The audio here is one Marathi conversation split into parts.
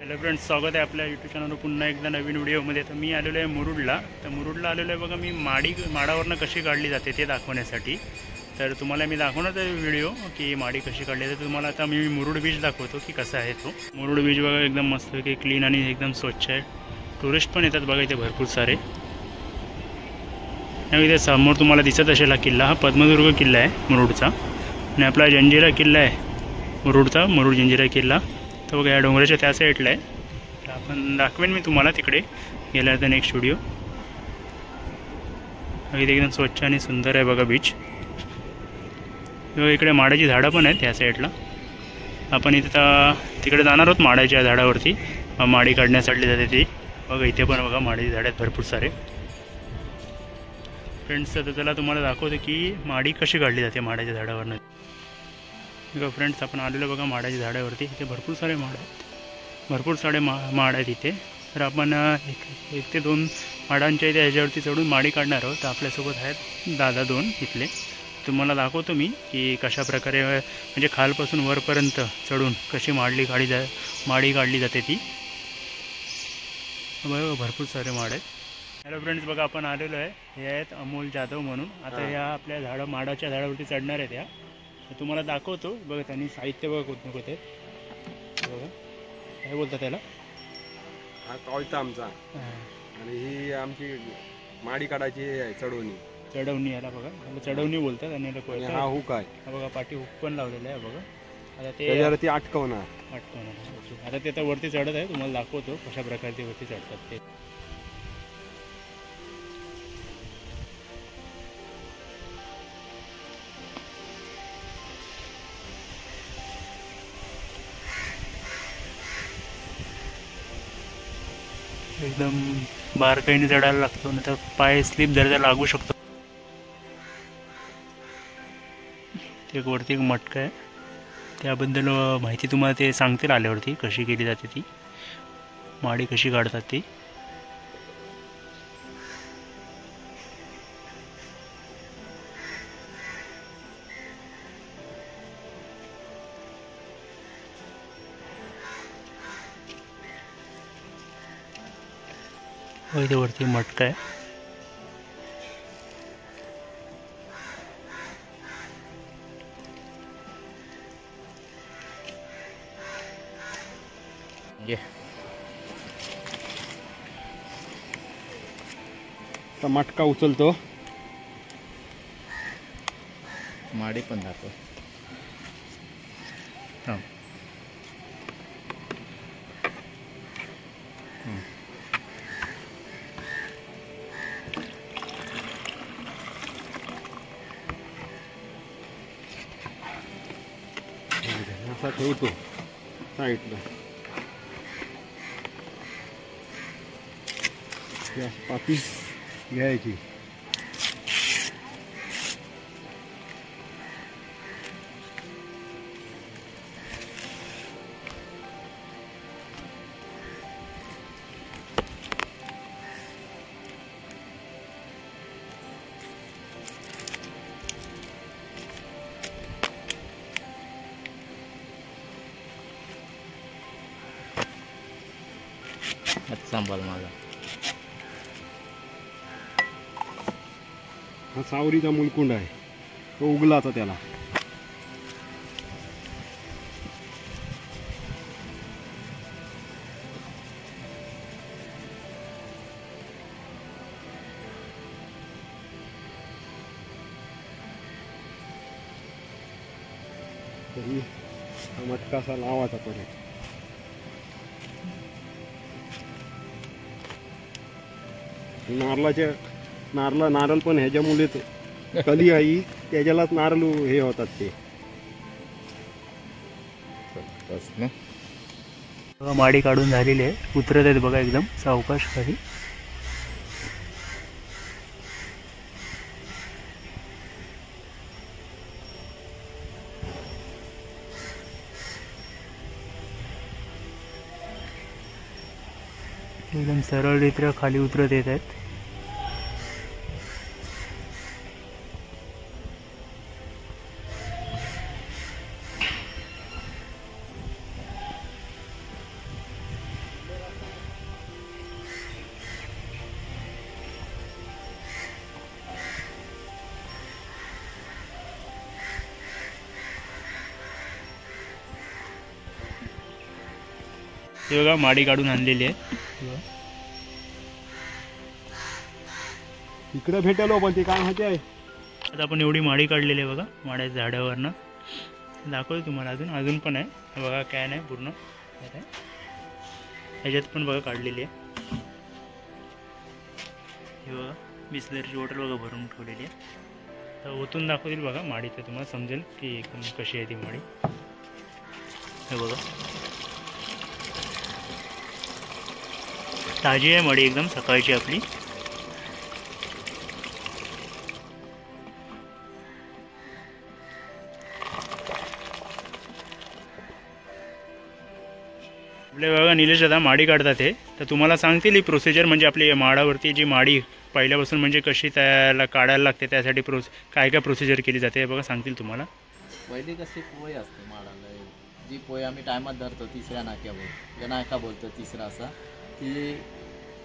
हॅलो फ्रेंड्स, स्वागत आहे आपल्या यूट्यूब चॅनलवर पुन्हा एकदा नवीन व्हिडिओमध्ये. तर मी आलेलो आहे मुरुडला. तर मुरुडला आलेलो आहे बघा, मी माडावरनं कशी काढली जाते ते दाखवण्यासाठी. तर तुम्हाला मी दाखवणार आहे व्हिडिओ की माडी कशी काढली जाते. तुम्हाला आता मी मुरुड बीच दाखवतो की कसा आहे तो. मुरुड बीच बघा, एकदम मस्त की क्लीन आणि एकदम स्वच्छ आहे. टुरिस्ट पण येतात बघा इथे भरपूर सारे. आणि इथे समोर तुम्हाला दिसत असेल हा किल्ला, हा पद्मदुर्ग किल्ला आहे मुरुडचा. आणि आपला जंजिरा किल्ला आहे मुरुडचा, मुरुड जंजिरा किल्ला. तर बघा या डोंगराच्या त्या साईडला आहे. तर आपण दाखवेन मी तुम्हाला तिकडे गेल्यानंतर नेक्स्ट व्हिडिओ. इथे एकदम स्वच्छ आणि सुंदर आहे बघा बीच. इकडे माडाची झाडं पण आहेत त्या साईडला. आपण इथे तिकडे जाणार आहोत माडाच्या झाडावरती, माडी काढण्यासाठी जाते ती. बघा इथे पण बघा माडाची झाडं आहेत भरपूर सारे. फ्रेंड्स, तर त्याला तुम्हाला दाखवतो की माडी कशी काढली जाते माडाच्या झाडावरनं. बघा फ्रेंड्स, आपण आलेलो बघा माडाच्या झाडावरती. इथे भरपूर सारे माड आहेत, भरपूर सारे माड आहेत इथे. तर आपण एक ते दोन माडांच्या इथे ह्याच्यावरती चढून माडी काढणार आहोत. तर आपल्यासोबत आहेत दादा दोन इथले. तुम्हाला दाखवतो मी की कशा प्रकारे म्हणजे खालपासून वरपर्यंत चढून कशी माडी काढली जाते ती. बघा भरपूर सारे माड आहेत. हॅलो फ्रेंड्स, बघा आपण आलेलो आहे. हे आहेत अमोल जाधव म्हणून. आता ह्या आपल्या माडाच्या झाडावरती चढणार आहेत. तर तुम्हाला दाखवतो. बघा त्यांनी साहित्य बघा कोणते बघा, काय बोलतात त्याला, हा कॉलता आमचा. आणि ही आमची माडी काढायची चढवणी याला बघा, चढवणी बोलतात. आणि हा हुक आहे. हा बघा पाठी हुक पण लावलेला आहे बघा. आता ते अटकवणार. आता ते आता वरती चढत आहे. तुम्हाला दाखवतो कशा प्रकारे ते वरती चढतात ते. एकदम बारकाईने चढायला लागतो, नाही तर पाय स्लिप जर लागू शकतो. ते वरती एक मटका आहे, त्याबद्दल माहिती तुम्हाला ते सांगतील आल्यावरती कशी केली जाते ती माडी कशी काढतात ती. इथे वरती मटका आहे. मटका उचलतो, माडी पण दाखव. असा ठेवतो साईडला. पाती घ्यायची. सांभाळ माझा. हा सावरीचा मुलकुंड आहे, तो उगलाचा त्याला. तरी मटका असा लावायचा परत. नारळ पण ह्याच्यामुळेच कधी आई त्याच्यालाच नारळ हे होतात ते. माडी काढून झालेली आहे, उतरत आहेत बघा एकदम सावकाश खाली. एकदम सरळरित्या खाली उतरत येत आहेत. हे बघा माडी काढून आणलेली आहे. हे बघा. इकडे भेटलो पण ते काय माहिती आहे आता आपण एवढी माडी काढलेली आहे बघा माड्याच्या झाडावरनं. दाखवतो तुम्हाला अजून पण आहे. हे बघा कॅन आहे पूर्ण ह्याच्यात पण बघा काढलेली आहे. हे बघा बिस्लरीची बॉटल बघा भरून ठेवलेली आहे. तर ओतून दाखवतील बघा माडी तर तुम्हाला समजेल की एकदम कशी आहे ती माडी. हे बघा ताजी आहे माडी एकदम सकाळची आपली. आपले बघा निलेश दादा माडी काढतात हे. तर तुम्हाला सांगतील ही प्रोसिजर म्हणजे आपली माडावरती जी माडी पहिल्यापासून म्हणजे कशी त्याला काढायला लागते त्यासाठी काय काय प्रोसिजर केली जाते हे बघा सांगतील तुम्हाला. पहिली कशी पोय असते माडाला, जी पोय आम्ही टायमात धरतो तिसऱ्या नाक्यावर, या नाका बोलतो तिसरा असा,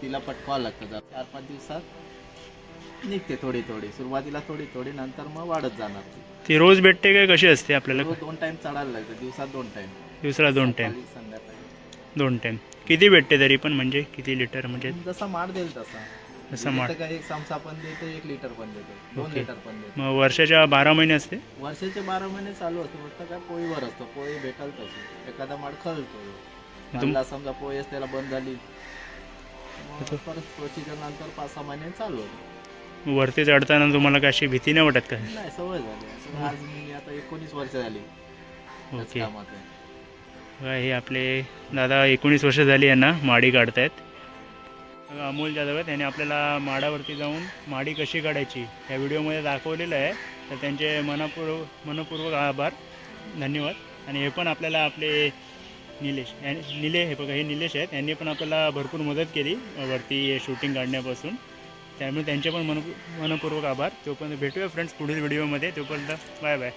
तिला पटकावं लागतं. जर 4-5 दिवसात निघते थोडी थोडी, सुरुवातीला थोडी थोडी, नंतर मग वाढत जाणार. ती रोज भेटते काय कशी असते आपल्याला? 2 टाइम चढायला लागतं, दिवसात 2 टाइम. दिवसाला 2 टाइम? संध्याकाळी 2 टाइम. किती भेटते तरी पण म्हणजे किती लिटर म्हणजे? जसा माड देईल तसा. जसा माड काही 1 चमचा पण देते, 1 लिटर पण देते, 2 लिटर पण देते. मग वर्षाच्या 12 महिने असते? वर्षाचे 12 महिने चालू असतो. फक्त काय पोळीवर असतो, पोळी भेटल तशी. एखादा माड खळतो, समजा पोळी त्याला बंद झाली परत प्रोसिजर नंतर 5-6 महिने चालू होतो. वरती चढताना तुम्हाला काय अशी भीती नाही वाटत का? नाही, सवय झाली. आज मी आता 19 वर्ष झाली ओके. कामात आहे. हे आपले दादा 19 वर्ष झाली यांना माडी काढतायत. अमोल जाधव आहेत, त्यांनी आपल्याला माडावरती जाऊन माडी कशी काढायची या व्हिडिओमध्ये दाखवलेलं आहे. तर त्यांचे मनपूर्वक आभार, धन्यवाद. आणि हे पण आपल्याला आपले हे बघा हे निलेश आहेत, यांनी पण आपल्याला भरपूर मदत केली वरती शूटिंग काढण्यापासून. त्यामुळे त्यांचे पण मनपूर्वक आभार. तोपर्यंत भेटूया फ्रेंड्स पुढील व्हिडिओमध्ये. तोपर्यंत बाय बाय.